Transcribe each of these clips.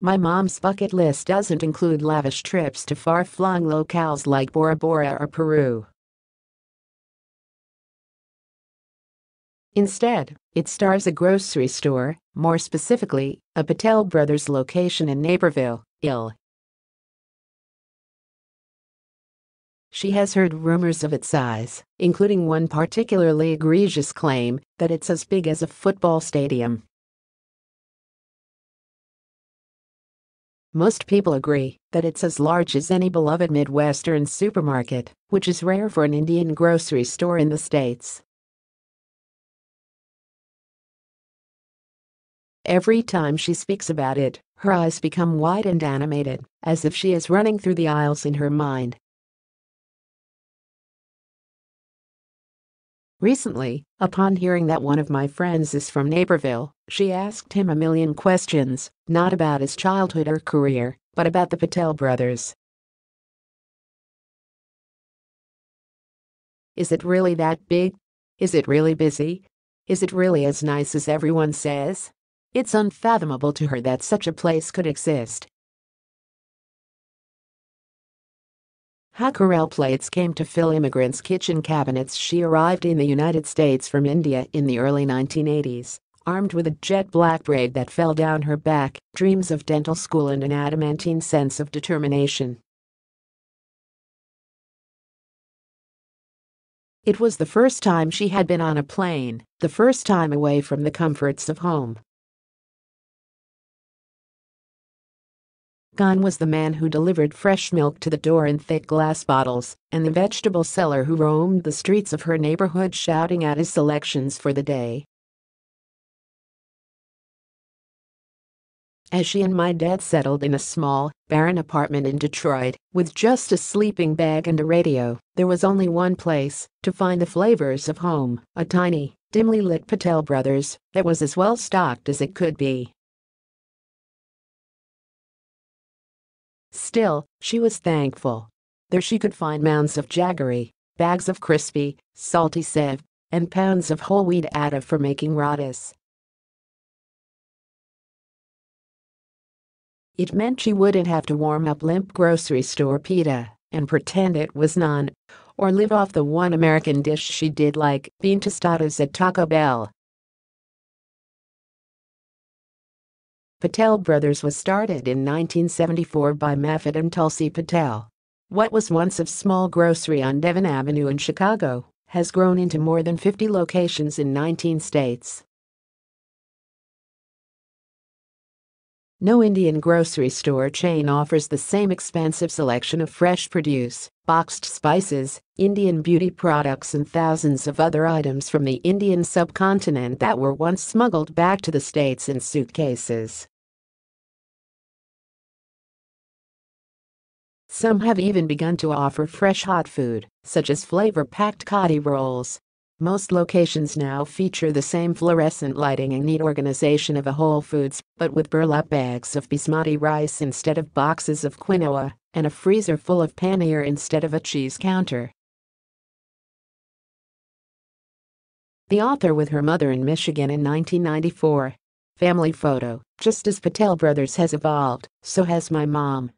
My mom's bucket list doesn't include lavish trips to far-flung locales like Bora Bora or Peru. Instead, it stars a grocery store, more specifically, a Patel Brothers location in Naperville, Ill. She has heard rumors of its size, including one particularly egregious claim that it's as big as a football stadium. Most people agree that it's as large as any beloved Midwestern supermarket, which is rare for an Indian grocery store in the States. Every time she speaks about it, her eyes become wide and animated, as if she is running through the aisles in her mind. Recently, upon hearing that one of my friends is from Naperville, she asked him a million questions, not about his childhood or career, but about the Patel brothers. Is it really that big? Is it really busy? Is it really as nice as everyone says? It's unfathomable to her that such a place could exist. How Corelle plates came to fill immigrants' kitchen cabinets. She arrived in the United States from India in the early 1980s, armed with a jet black braid that fell down her back, dreams of dental school and an adamantine sense of determination. It was the first time she had been on a plane, the first time away from the comforts of home. Gone was the man who delivered fresh milk to the door in thick glass bottles, and the vegetable seller who roamed the streets of her neighborhood shouting out his selections for the day. As she and my dad settled in a small, barren apartment in Detroit, with just a sleeping bag and a radio, there was only one place to find the flavors of home, a tiny, dimly lit Patel Brothers that was as well stocked as it could be. Still, she was thankful. There she could find mounds of jaggery, bags of crispy, salty sev, and pounds of whole wheat atta for making rotis. It meant she wouldn't have to warm up limp grocery store pita and pretend it was naan, or live off the one American dish she did like, bean tostadas at Taco Bell. Patel Brothers was started in 1974 by Mafat and Tulsi Patel. What was once a small grocery on Devon Avenue in Chicago has grown into more than 50 locations in 19 states. No Indian grocery store chain offers the same expansive selection of fresh produce, boxed spices, Indian beauty products and thousands of other items from the Indian subcontinent that were once smuggled back to the States in suitcases. Some have even begun to offer fresh hot food, such as flavor-packed kati rolls. Most locations now feature the same fluorescent lighting and neat organization of a Whole Foods, but with burlap bags of basmati rice instead of boxes of quinoa, and a freezer full of paneer instead of a cheese counter. The author with her mother in Michigan in 1994. Family photo. Just as Patel Brothers has evolved, so has my mom.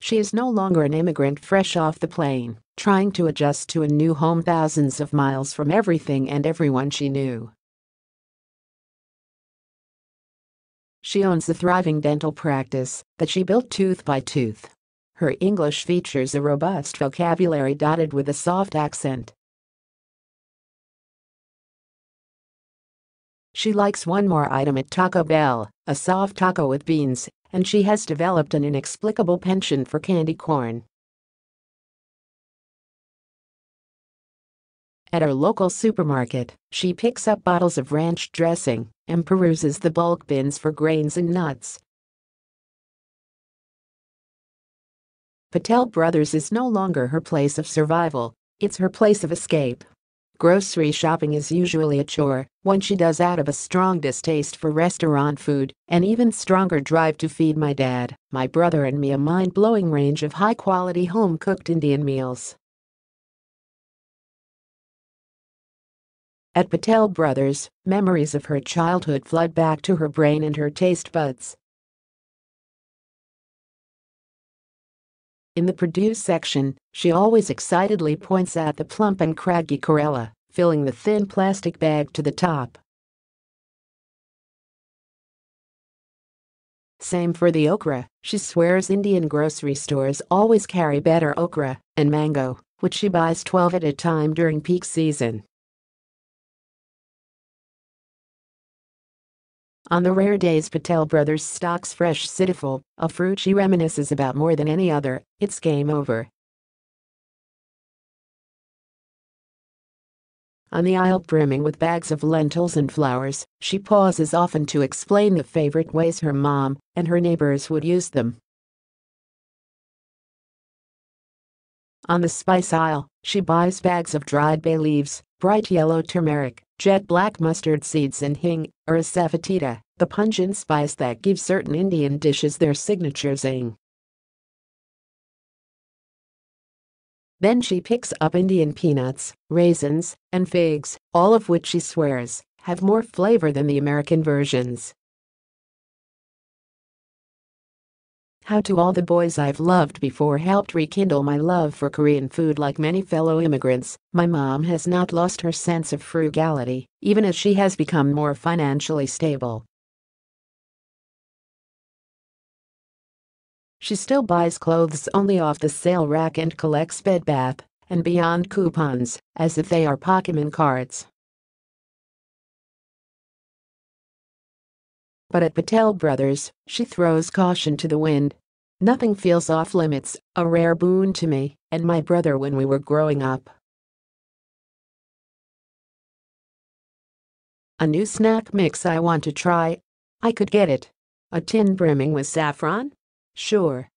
She is no longer an immigrant fresh off the plane, trying to adjust to a new home thousands of miles from everything and everyone she knew. She owns a thriving dental practice that she built tooth by tooth. Her English features a robust vocabulary dotted with a soft accent. She likes one more item at Taco Bell, a soft taco with beans, and she has developed an inexplicable penchant for candy corn. At our local supermarket, she picks up bottles of ranch dressing and peruses the bulk bins for grains and nuts. Patel Brothers is no longer her place of survival, it's her place of escape. Grocery shopping is usually a chore, one she does out of a strong distaste for restaurant food, an even stronger drive to feed my dad, my brother and me a mind-blowing range of high-quality home-cooked Indian meals. At Patel Brothers, memories of her childhood flood back to her brain and her taste buds. In the produce section, she always excitedly points at the plump and craggy Corelle, filling the thin plastic bag to the top. Same for the okra. She swears Indian grocery stores always carry better okra and mango, which she buys 12 at a time during peak season. On the rare days Patel Brothers stocks fresh sitaful, a fruit she reminisces about more than any other, it's game over. On the aisle brimming with bags of lentils and flowers, she pauses often to explain the favorite ways her mom and her neighbors would use them. On the spice aisle, she buys bags of dried bay leaves, bright yellow turmeric, jet black mustard seeds and hing, or asafoetida, the pungent spice that gives certain Indian dishes their signature zing. Then she picks up Indian peanuts, raisins, and figs, all of which she swears have more flavor than the American versions. How To All the Boys I've Loved Before helped rekindle my love for Korean food. Like many fellow immigrants, my mom has not lost her sense of frugality, even as she has become more financially stable. She still buys clothes only off the sale rack and collects Bed Bath & Beyond coupons, as if they are Pokemon cards. But at Patel Brothers, she throws caution to the wind. Nothing feels off limits, a rare boon to me and my brother when we were growing up. A new snack mix I want to try. I could get it. A tin brimming with saffron? Sure.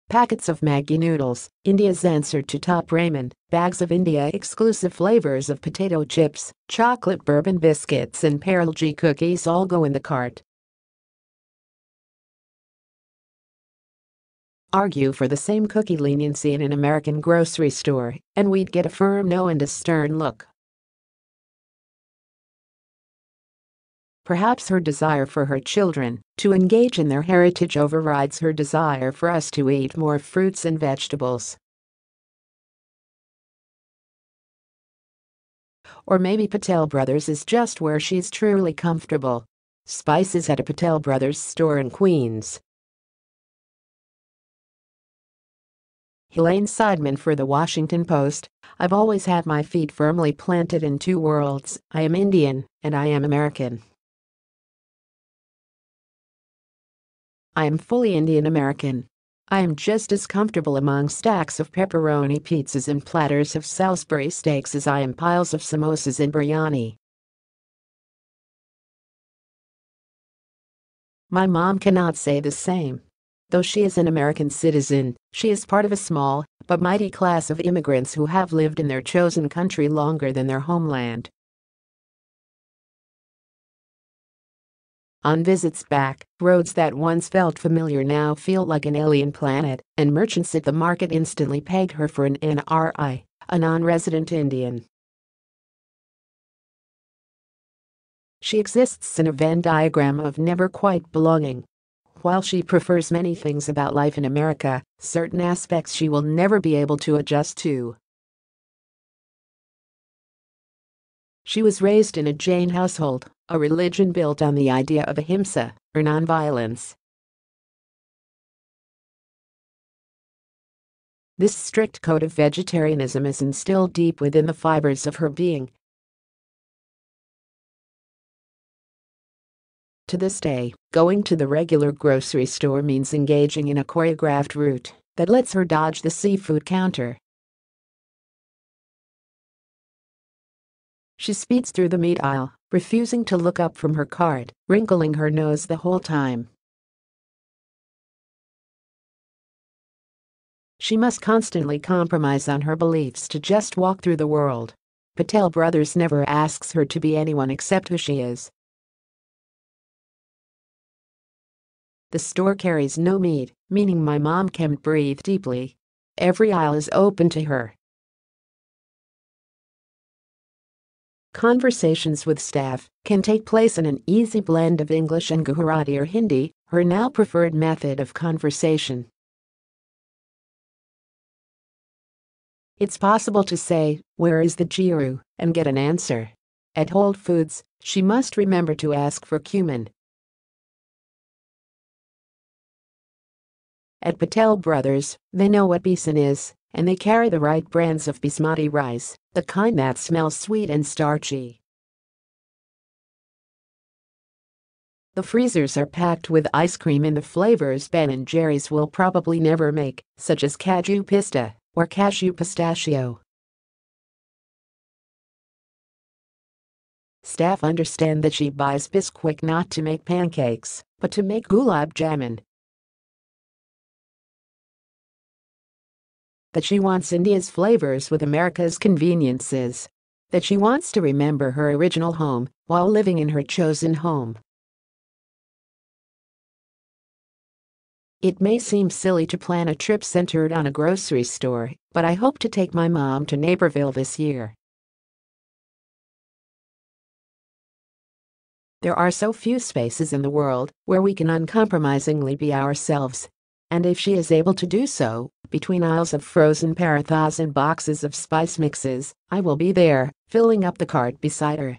Packets of Maggi noodles, India's answer to top ramen, bags of India-exclusive flavors of potato chips, chocolate bourbon biscuits and Perlgi cookies all go in the cart. Argue for the same cookie leniency in an American grocery store, and we'd get a firm no and a stern look. Perhaps her desire for her children to engage in their heritage overrides her desire for us to eat more fruits and vegetables. Or maybe Patel Brothers is just where she's truly comfortable. Spices at a Patel Brothers store in Queens. Helene Seidman for The Washington Post. I've always had my feet firmly planted in two worlds. I am Indian and I am American. I am fully Indian American. I am just as comfortable among stacks of pepperoni pizzas and platters of Salisbury steaks as I am piles of samosas and biryani. My mom cannot say the same. Though she is an American citizen, she is part of a small but mighty class of immigrants who have lived in their chosen country longer than their homeland. On visits back, roads that once felt familiar now feel like an alien planet, and merchants at the market instantly peg her for an NRI, a non-resident Indian. She exists in a Venn diagram of never quite belonging. While she prefers many things about life in America, certain aspects she will never be able to adjust to. She was raised in a Jain household, a religion built on the idea of ahimsa, or nonviolence. This strict code of vegetarianism is instilled deep within the fibers of her being. To this day, going to the regular grocery store means engaging in a choreographed route that lets her dodge the seafood counter. She speeds through the meat aisle, refusing to look up from her cart, wrinkling her nose the whole time. She must constantly compromise on her beliefs to just walk through the world. Patel Brothers never asks her to be anyone except who she is. The store carries no meat, meaning my mom can breathe deeply. Every aisle is open to her. Conversations with staff can take place in an easy blend of English and Gujarati or Hindi, her now preferred method of conversation. It's possible to say, "Where is the gyru?" and get an answer. At Whole Foods, she must remember to ask for cumin. At Patel Brothers, they know what besan is, and they carry the right brands of basmati rice, the kind that smells sweet and starchy. The freezers are packed with ice cream in the flavors Ben and Jerry's will probably never make, such as cashew pista or cashew pistachio. Staff understand that she buys Bisquick not to make pancakes, but to make gulab jamun. That she wants India's flavors with America's conveniences. That she wants to remember her original home while living in her chosen home. It may seem silly to plan a trip centered on a grocery store, but I hope to take my mom to Naperville this year. There are so few spaces in the world where we can uncompromisingly be ourselves. And if she is able to do so, between aisles of frozen parathas and boxes of spice mixes, I will be there, filling up the cart beside her.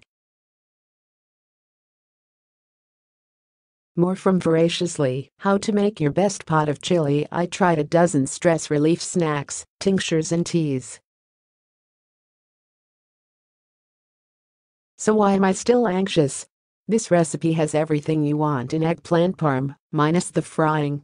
More from Voraciously: how to make your best pot of chili. I tried a dozen stress relief snacks, tinctures and teas. So why am I still anxious? This recipe has everything you want in eggplant parm, minus the frying.